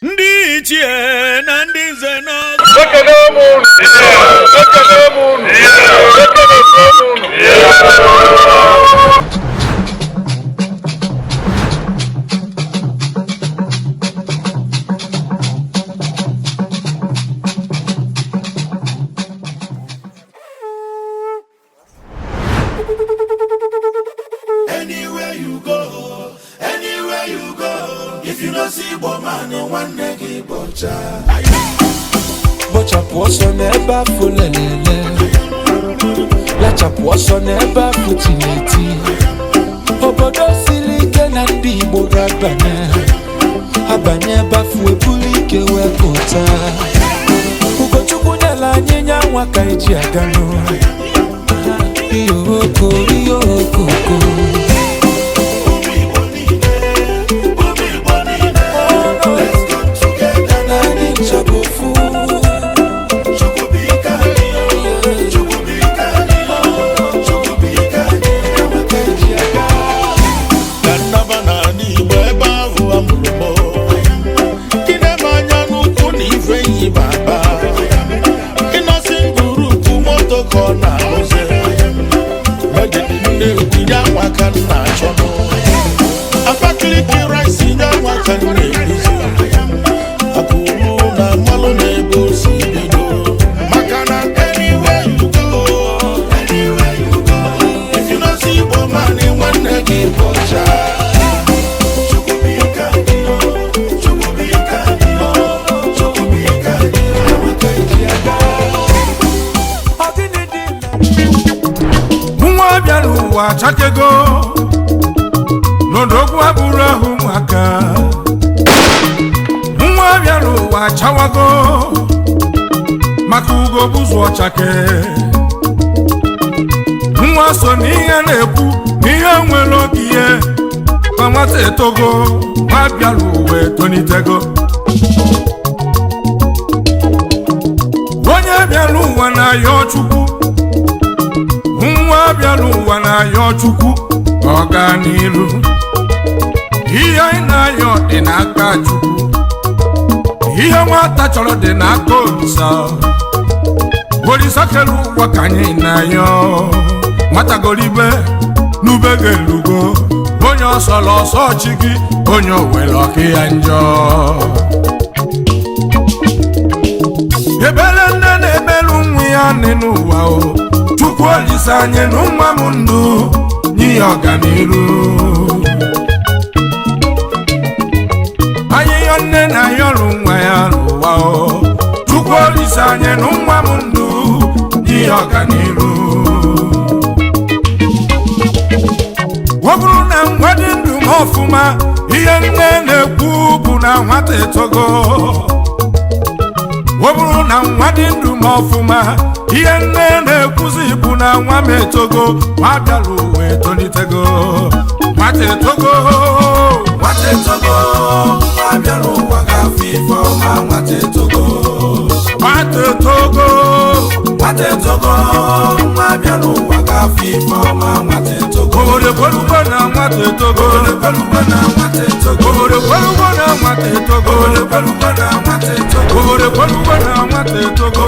Ndi ichie na ndi nze na Anywhere you go, if you don't see woman, no one negi bocha. Bocha poso neba fulelele, lacha poso neba futineti. Obodo silike na ndi borabane, abanye bafu ebulike wekota. Ugochukwu nyala nyenya waka eji agano. Iyoko. Chakego Nodogwu aburu ahu maka Nwa bịara ụwa chawago maka ugo buzu ọchake Nwa so n'ihe na-ekwu n'ihe nwere ogiye ma nwata etogo nwa bịara ụwa etonitego Onye bịara ụwa na-ayọ Chukwu Nwa bịara ụwa na-ayọ Chukwu ọganiru Ihe anyị na-ayọ dị n'aka Chukwu Ihe nwata chọrọ dị n'aka Olisa Olisa kere ụwa ka anyị na-ayọ Nwata goribe n'ube ga-elugo Onye ọsọrọ ọsọ chi gị Onye owere ọka ya njọ Ebere nne na-emelu nwa ya nị n'ụwa o Chukwu Olisa anyị n'ụwa m ndụ n'ihe ọganiru Anyị yọ nne na yọrụ nwa ya n'ụwa o Chukwu Olisa anyị n'ụwa m ndụ n'ihe ọganiru Ọ bụrụ na nwa dị ndụ m ọfụma ihe nne na-ekwu bụ na nwata etogo Ọ bụrụ na nwa dị ndụ m ọfụma ihe nne na-ekwuzi bụ na nwa m etogo nwa bịara ụwa etonitego nwata etogo nwa bịara ụwa ga-afụ ife ọma nwata etogo nwa bịara ụwa ga-afụ ife ọma nwata etogo obodo kwelugo na nwata etogo obodo kwelugo na nwata etogo obodo kwelugo na nwata etogo